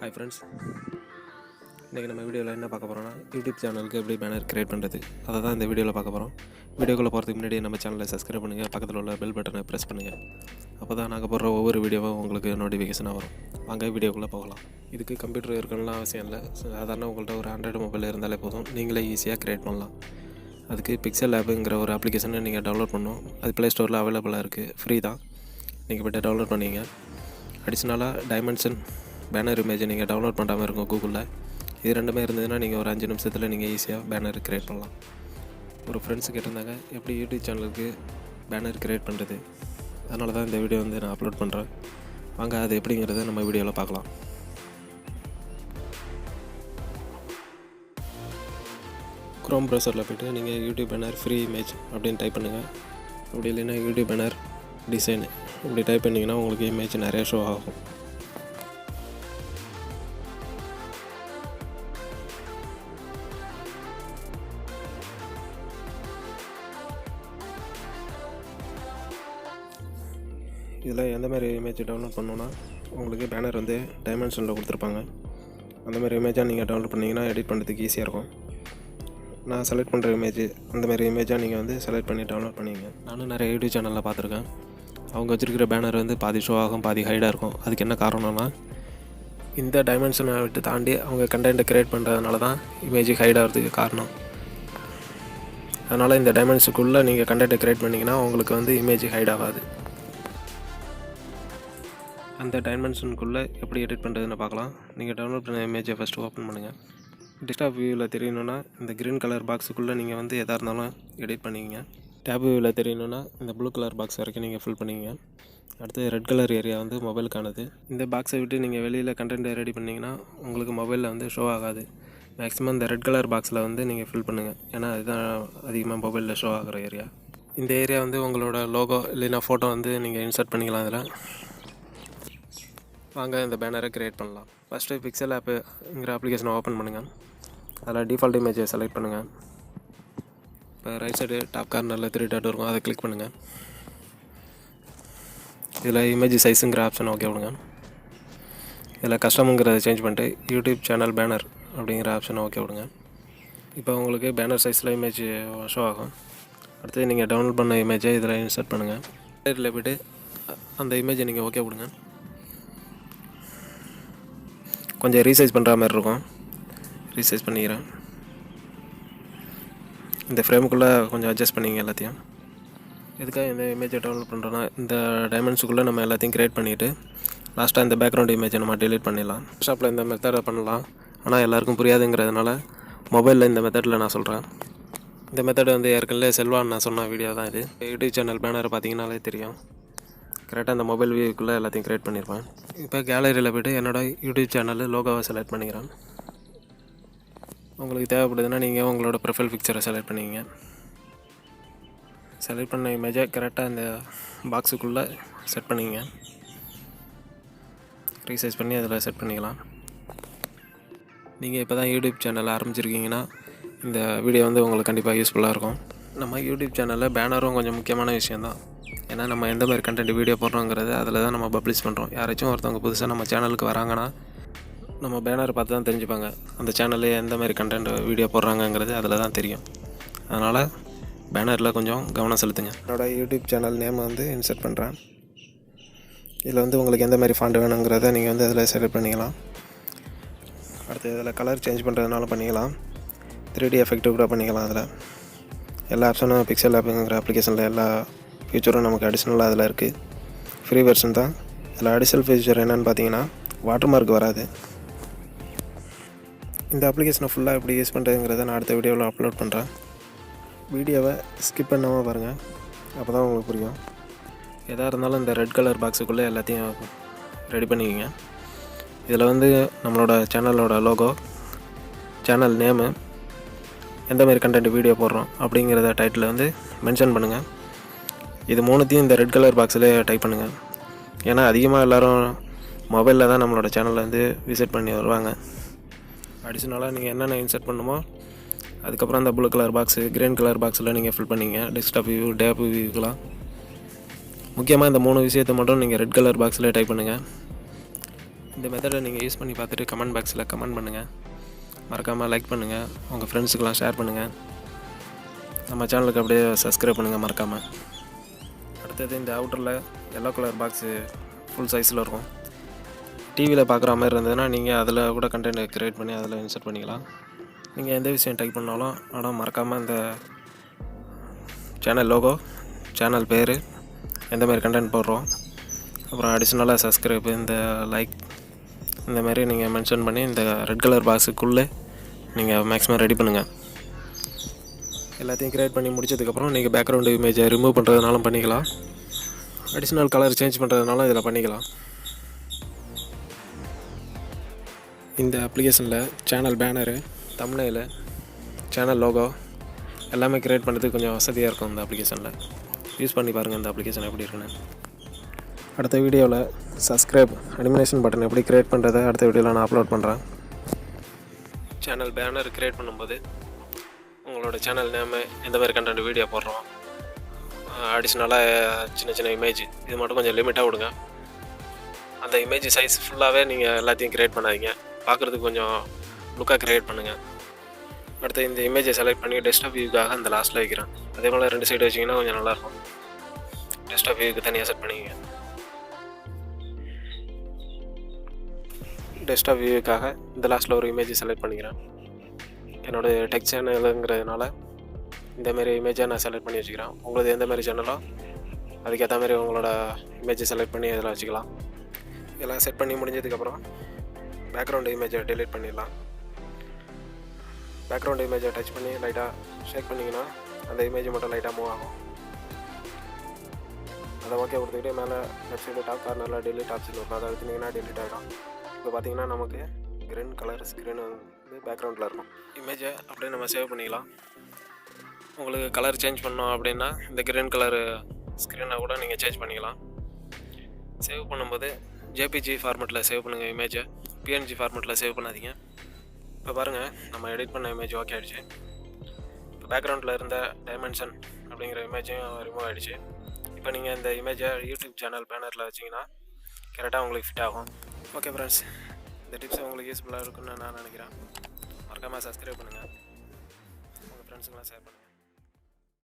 Hi friends, இன்றைக்கி நம்ம வீடியோவில் என்ன பார்க்க போகிறோம்னா யூடியூப் சேனலுக்கு எப்படி பேனர் க்ரியேட் பண்ணுறது அதை தான் இந்த வீடியோவில் பார்க்க போகிறோம். வீடியோக்குள்ளே போகிறதுக்கு முன்னாடி நம்ம சேனலை சப்ஸ்கிரைப் பண்ணுங்கள், பக்கத்தில் உள்ள பெல் பட்டனை ப்ரெஸ் பண்ணுங்கள். அப்போ தான் நாங்கள் போடுற ஒவ்வொரு வீடியோவும் உங்களுக்கு நோட்டிஃபிகேஷனாக வரும். வாங்க வீடியோக்குள்ளே போகலாம். இதுக்கு கம்ப்யூட்டர் இருக்கணும்லாம் அவசியம் இல்லை. சாதாரண உங்கள்கிட்ட ஒரு ஆண்ட்ராய்டு மொபைல் இருந்தாலே போதும், நீங்களே ஈஸியாக க்ரியேட் பண்ணலாம். அதுக்கு பிக்சல் ஆப்புங்கிற ஒரு அப்ளிகேஷனை நீங்கள் டவுன்லோட் பண்ணணும். அது ப்ளே ஸ்டோரில் அவைலபிளாக இருக்குது, ஃப்ரீ தான். நீங்கள் போய்ட்டு டவுன்லோட் பண்ணிங்க. அடிஷ்னலாக டைமென்ஷன் பேனர் இமேஜை நீங்கள் டவுன்லோட் பண்ணாமல் இருக்கும் கூகுளில். இது ரெண்டுமே இருந்ததுன்னா நீங்கள் ஒரு 5 நிமிஷத்தில் நீங்கள் ஈஸியாக பேனர் க்ரியேட் பண்ணலாம். ஒரு ஃப்ரெண்ட்ஸு கேட்டிருந்தாங்க எப்படி யூடியூப் சேனலுக்கு பேனர் க்ரியேட் பண்ணுறது, அதனால தான் இந்த வீடியோ நான் அப்லோட் பண்ணுறேன். வாங்க அது எப்படிங்கிறத நம்ம வீடியோவில் பார்க்கலாம். க்ரோம் ப்ரௌசரில் போய்ட்டு நீங்கள் யூடியூப் பேனர் ஃப்ரீ இமேஜ் அப்படின்னு டைப் பண்ணுங்கள். அப்படி இல்லைன்னா யூடியூப் பேனர் டிசைனு இப்படி டைப் பண்ணிங்கன்னா உங்களுக்கு இமேஜ் நிறைய ஷோ ஆகும். இதில் எந்த மாதிரி இமேஜ் டவுன்லோட் பண்ணணுன்னா உங்களுக்கு பேனர் டைமென்ஷனில் கொடுத்துருப்பாங்க. அந்த மாதிரி இமேஜாக நீங்கள் டவுன்லோட் பண்ணிங்கன்னா எடிட் பண்ணுறதுக்கு ஈஸியாக இருக்கும். நான் செலக்ட் பண்ணுற இமேஜ் அந்த மாதிரி இமேஜாக நீங்கள் செலக்ட் பண்ணி டவுன்லோட் பண்ணிங்க. நானும் நிறைய யூடியூப் சேனலில் பார்த்துருக்கேன். அவங்க வச்சுருக்கிற பேனர் பாதி ஷோ ஆகும், பாதி ஹைடாக இருக்கும். அதுக்கு என்ன காரணம்னா இந்த டைமென்ஷனை விட்டு தாண்டி அவங்க கண்டென்ட்டை க்ரியேட் பண்ணுறதுனால தான் இமேஜ் ஹைடாகிறதுக்கு காரணம். அதனால் இந்த டைமென்ஷனுக்குள்ளே நீங்கள் கண்டென்ட்டை க்ரியேட் பண்ணிங்கன்னா உங்களுக்கு இமேஜ் ஹைட் ஆகாது. அந்த டைமென்ஷனுக்குள்ளே எப்படி எடிட் பண்ணுறதுன்னு பார்க்கலாம். நீங்கள் டவுன்லோட் பண்ண இமேஜை ஃபஸ்ட்டு ஓப்பன் பண்ணுங்கள். டெஸ்க்டாப் வியூவில் தெரியணுன்னா இந்த க்ரீன் கலர் பாக்ஸுக்குள்ளே நீங்கள் எதாக இருந்தாலும் எடிட் பண்ணிங்க. டேப் வியூவில் தெரியணுன்னா இந்த ப்ளூ கலர் பாக்ஸ் வரைக்கும் நீங்கள் ஃபில் பண்ணிங்க. அடுத்து ரெட் கலர் ஏரியா மொபைலுக்கானது. இந்த பாக்ஸை விட்டு நீங்கள் வெளியில் கண்டென்ட் ரெடி பண்ணிங்கன்னா உங்களுக்கு மொபைலில் ஷோ ஆகாது. மேக்ஸிமம் இந்த ரெட் கலர் பாக்ஸில் நீங்கள் ஃபில் பண்ணுங்கள், ஏன்னா அதுதான் அதிகமாக மொபைலில் ஷோ ஆகிற ஏரியா. இந்த ஏரியா உங்களோட லோகோ இல்லைன்னா ஃபோட்டோ நீங்கள் இன்சர்ட் பண்ணிக்கலாம். அதில் வாங்க இந்த பேனரை க்ரியேட் பண்ணலாம். ஃபஸ்ட்டு பிக்சல் ஆப்புங்கிற அப்ளிகேஷனை ஓப்பன் பண்ணுங்கள். அதில் டிஃபால்ட் இமேஜை செலக்ட் பண்ணுங்கள். இப்போ ரைட் சைடு டாப் கார்னரில் 3 டாட் இருக்கும், அதை கிளிக் பண்ணுங்கள். இதில் இமேஜ் சைஸுங்கிற ஆப்ஷன் ஓகே விடுங்க. இதில் கஸ்டமுங்கிறத சேஞ்ச் பண்ணிட்டு யூடியூப் சேனல் பேனர் அப்படிங்கிற ஆப்ஷனை ஓகே விடுங்க. இப்போ உங்களுக்கு பேனர் சைஸில் இமேஜ் ஷோ ஆகும். அடுத்து நீங்கள் டவுன்லோட் பண்ண இமேஜை இதில் இன்சர்ட் பண்ணுங்கள். இதில் போய்ட்டு அந்த இமேஜை நீங்கள் ஓகே விடுங்க. கொஞ்சம் ரீசைஸ் பண்ணுற மாதிரி இருக்கும், ரீசைஸ் பண்ணிக்கிறேன். இந்த ஃப்ரேமுக்குள்ளே கொஞ்சம் அட்ஜஸ்ட் பண்ணிங்க எல்லாத்தையும். எதுக்காக இந்த இமேஜை டவுன்லோட் பண்ணுறோன்னா இந்த டைமென்ஷனுக்குள்ளே நம்ம எல்லாத்தையும் க்ரியேட் பண்ணிவிட்டு லாஸ்ட்டாக இந்த பேக்ரவுண்ட் இமேஜை நம்ம டெலீட் பண்ணிடலாம். ஷாப்பில் இந்த மெத்தடை பண்ணலாம், ஆனால் எல்லாருக்கும் புரியாதுங்கிறதுனால மொபைலில் இந்த மெத்தடில் நான் சொல்கிறேன். இந்த மெத்தடு ஏற்கனவே செல்வான்னு நான் சொன்ன வீடியோ தான் இது. யூடியூப் சேனல் பேனரை பார்த்தீங்கன்னாலே தெரியும். கரெக்டாக அந்த மொபைல் வியூக்குள்ளே எல்லாத்தையும் க்ரியேட் பண்ணியிருப்பேன். இப்போ கேலரியில் போய்ட்டு என்னோடய யூடியூப் சேனல் லோகோவை செலக்ட் பண்ணிக்கிறேன். உங்களுக்கு தேவைப்படுதுன்னா நீங்கள் உங்களோட ப்ரொஃபைல் பிக்சரை செலக்ட் பண்ணிங்க. செலக்ட் பண்ண இமேஜை கரெக்டாக இந்த பாக்ஸுக்குள்ளே செட் பண்ணிங்க. ரீசைஸ் பண்ணி அதில் செட் பண்ணிக்கலாம். நீங்கள் இப்போ தான் யூடியூப் சேனல் ஆரம்பிச்சிருக்கீங்கன்னா இந்த வீடியோ உங்களுக்கு கண்டிப்பாக யூஸ்ஃபுல்லாக இருக்கும். நம்ம யூடியூப் சேனலில் பேனரும் கொஞ்சம் முக்கியமான விஷயந்தான். ஏன்னா நம்ம எந்த மாதிரி கண்டென்ட் வீடியோ போடுறோங்கிறது அதில் தான் நம்ம பப்ளிஷ் பண்ணுறோம். யாராச்சும் ஒருத்தவங்க புதுசாக நம்ம சேனலுக்கு வராங்கன்னா நம்ம பேனரை பார்த்து தான் தெரிஞ்சுப்பாங்க அந்த சேனலில் எந்த மாதிரி கண்டென்ட் வீடியோ போடுறாங்கங்கிறது அதில் தான் தெரியும். அதனால் பேனரில் கொஞ்சம் கவனம் செலுத்துங்க. என்னோடய யூடியூப் சேனல் நேமை இன்சர்ட் பண்ணுறேன். இதில் உங்களுக்கு எந்த மாதிரி ஃபாண்ட் வேணுங்கிறத நீங்கள் அதில் செலக்ட் பண்ணிக்கலாம். அடுத்து இதில் கலர் சேஞ்ச் பண்ணுறதுனால பண்ணிக்கலாம். 3D எஃபெக்ட் கூட பண்ணிக்கலாம். அதில் எல்லா ஆப்ஷனும் பிக்சல் ஆப்புங்கிற அப்ளிகேஷனில் எல்லா ஃபீச்சரும் நமக்கு அடிஷ்னலாக அதில் இருக்குது. ஃப்ரீ வெர்ஷன் தான். இதில் அடிஷ்னல் ஃபீச்சர் என்னென்னு பார்த்தீங்கன்னா வாட்டர் மார்க் வராது. இந்த அப்ளிகேஷனை ஃபுல்லாக எப்படி யூஸ் பண்ணுறதுங்கிறத நான் அடுத்த வீடியோவில் அப்லோட் பண்ணுறேன். வீடியோவை ஸ்கிப் பண்ணாமல் பாருங்கள், அப்போ தான் உங்களுக்கு புரியும். எதாக இருந்தாலும் இந்த ரெட் கலர் பாக்ஸுக்குள்ளே எல்லாத்தையும் ரெடி பண்ணிக்கோங்க. இதில் நம்மளோட சேனலோட லோகோ, சேனல் நேமு, எந்த மாதிரி கண்டென்ட் வீடியோ போடுறோம் அப்படிங்கிறத டைட்டில் மென்ஷன் பண்ணுங்கள். இது மூணுத்தையும் இந்த ரெட் கலர் பாக்ஸில் டைப் பண்ணுங்கள். ஏன்னா அதிகமாக எல்லோரும் மொபைலில் தான் நம்மளோட சேனலில் விசிட் பண்ணி வருவாங்க. அடிஷ்னலாக நீங்கள் என்னென்ன இன்சர்ட் பண்ணுமோ அதுக்கப்புறம் அந்த blue colour box, green colour பாக்ஸில் நீங்கள் ஃபில் பண்ணிங்க. டெஸ்க்டாப் வியூ, டேப் வியூக்கெலாம் முக்கியமாக இந்த 3 விஷயத்தை மட்டும் நீங்கள் ரெட் கலர் பாக்ஸில் டைப் பண்ணுங்கள். இந்த மெத்தடை நீங்கள் யூஸ் பண்ணி பார்த்துட்டு கமெண்ட் பாக்ஸில் கமெண்ட் பண்ணுங்கள். மறக்காமல் லைக் பண்ணுங்கள், உங்கள் ஃப்ரெண்ட்ஸுக்கெலாம் ஷேர் பண்ணுங்கள். நம்ம சேனலுக்கு அப்படியே சப்ஸ்கிரைப் பண்ணுங்கள் மறக்காமல். அடுத்தது இந்த அவுட்டரில் எல்லோ கலர் பாக்ஸு ஃபுல் சைஸில் இருக்கும். டிவியில் பார்க்குற மாதிரி இருந்ததுன்னா நீங்கள் அதில் கூட கண்டென்ட் க்ரியேட் பண்ணி அதில் இன்சர்ட் பண்ணிக்கலாம். நீங்கள் எந்த விஷயம் டைப் பண்ணாலும் ஆனால் மறக்காமல் இந்த சேனல் லோகோ, சேனல் பேர், எந்த மாதிரி கண்டென்ட் போடுறோம், அப்புறம் அடிஷ்னலாக சப்ஸ்கிரைப், இந்த லைக், இந்த மாதிரி நீங்கள் மென்ஷன் பண்ணி இந்த ரெட் கலர் பாக்ஸுக்குள்ளே நீங்கள் மேக்ஸிமம் ரெடி பண்ணுங்கள். எல்லாத்தையும் க்ரியேட் பண்ணி முடிச்சதுக்கப்புறம் நீங்கள் பேக்ரவுண்டு இமேஜை ரிமூவ் பண்ணுறதுனாலும் பண்ணிக்கலாம், அடிஷ்னல் கலர் சேஞ்ச் பண்ணுறதுனாலும் இதில் பண்ணிக்கலாம். இந்த அப்ளிகேஷனில் channel banner, thumbnail, channel logo எல்லாமே க்ரியேட் பண்ணுறதுக்கு கொஞ்சம் வசதியாக இருக்கும். இந்த அப்ளிகேஷனில் யூஸ் பண்ணி பாருங்கள் இந்த அப்ளிகேஷன் எப்படி இருக்குன்னு. அடுத்த வீடியோவில் சப்ஸ்கிரைப் அனிமேஷன் பட்டன் எப்படி க்ரியேட் பண்ணுறதை அடுத்த வீடியோவில் நான் அப்லோட் பண்ணுறேன். சேனல் பேனர் க்ரியேட் பண்ணும்போது உங்களோட சேனல் நேமு, எந்த மாதிரி கண்டென்ட் வீடியோ போடுறோம், அடிஷ்னலாக சின்ன சின்ன இமேஜ், இது மட்டும் கொஞ்சம் லிமிட்டாக விடுங்க. அந்த இமேஜ் சைஸ் ஃபுல்லாகவே நீங்கள் எல்லாத்தையும் க்ரியேட் பண்ணாதீங்க, பார்க்குறதுக்கு கொஞ்சம் லுக்காக க்ரியேட் பண்ணுங்கள். அடுத்து இந்த இமேஜை செலக்ட் பண்ணி டெஸ்க்டாப் வியூக்காக அந்த லாஸ்ட்டில் வைக்கிறேன். அதே போல் 2 சைடு வச்சிங்கன்னா கொஞ்சம் நல்லாயிருக்கும். டெஸ்க்டாப் வியூக்கு தனியாக செட் பண்ணிக்கங்க. டெஸ்க்டாப் வியூக்காக இந்த லாஸ்ட்டில் ஒரு இமேஜை செலக்ட் பண்ணிக்கிறேன். என்னோடய டெக் சேனலுங்கிறதுனால இந்தமாரி இமேஜை நான் செலக்ட் பண்ணி வச்சுக்கிறேன். உங்களுக்கு எந்த மாதிரி சேனலோ அதுக்கேற்ற மாதிரி உங்களோட இமேஜை செலக்ட் பண்ணி இதில் வச்சுக்கலாம். இதெல்லாம் செட் பண்ணி முடிஞ்சதுக்கப்புறம் பேக்ரவுண்டு இமேஜை டெலீட் பண்ணிடலாம். பேக்ரவுண்ட் இமேஜை டச் பண்ணி லைட்டாக ஷேக் பண்ணிங்கன்னா அந்த இமேஜ் மட்டும் லைட்டாக மூவ் ஆகும். அதை ஓகே கொடுத்துக்கிட்டு மேலே லெஃப்ட் சைடு டாப் கார்னரில் டெலிட் ஆப்ஷன் இருக்கும், அதை அழுத்தினீங்கன்னா டெலிட் ஆகிடும். இப்போ பார்த்தீங்கன்னா நமக்கு க்ரீன் கலர் ஸ்க்ரீன் வந்து பேக்ரவுண்டில் இருக்கும். இமேஜை அப்படியே நம்ம சேவ் பண்ணிக்கலாம். உங்களுக்கு கலர் சேஞ்ச் பண்ணோம் அப்படின்னா இந்த க்ரீன் கலரு ஸ்க்ரீனை கூட நீங்கள் சேஞ்ச் பண்ணிக்கலாம். சேவ் பண்ணும்போது ஜேபிஜி ஃபார்மெட்டில் சேவ் பண்ணுங்கள் இமேஜை, பிஎன்ஜி ஃபார்மெட்டில் சேவ் பண்ணாதீங்க. இப்போ பாருங்கள், நம்ம எடிட் பண்ண இமேஜ் ஓகே ஆகிடுச்சு. இப்போ பேக்ரவுண்டில் இருந்த டைமென்ஷன் அப்படிங்கிற இமேஜும் ரிமூவ் ஆகிடுச்சு. இப்போ நீங்கள் இந்த இமேஜை யூடியூப் சேனல் பேனரில் வச்சிங்கன்னா கரெக்டாக உங்களுக்கு ஃபிட் ஆகும். ஓகே ஃப்ரெண்ட்ஸ், இந்த டிப்ஸ் உங்களுக்கு யூஸ்ஃபுல்லாக இருக்குன்னு நான் நினைக்கிறேன். மறக்காமல் சப்ஸ்கிரைப் பண்ணுங்கள், உங்கள் ஃப்ரெண்ட்ஸுங்களாம் ஷேர் பண்ணுங்கள்.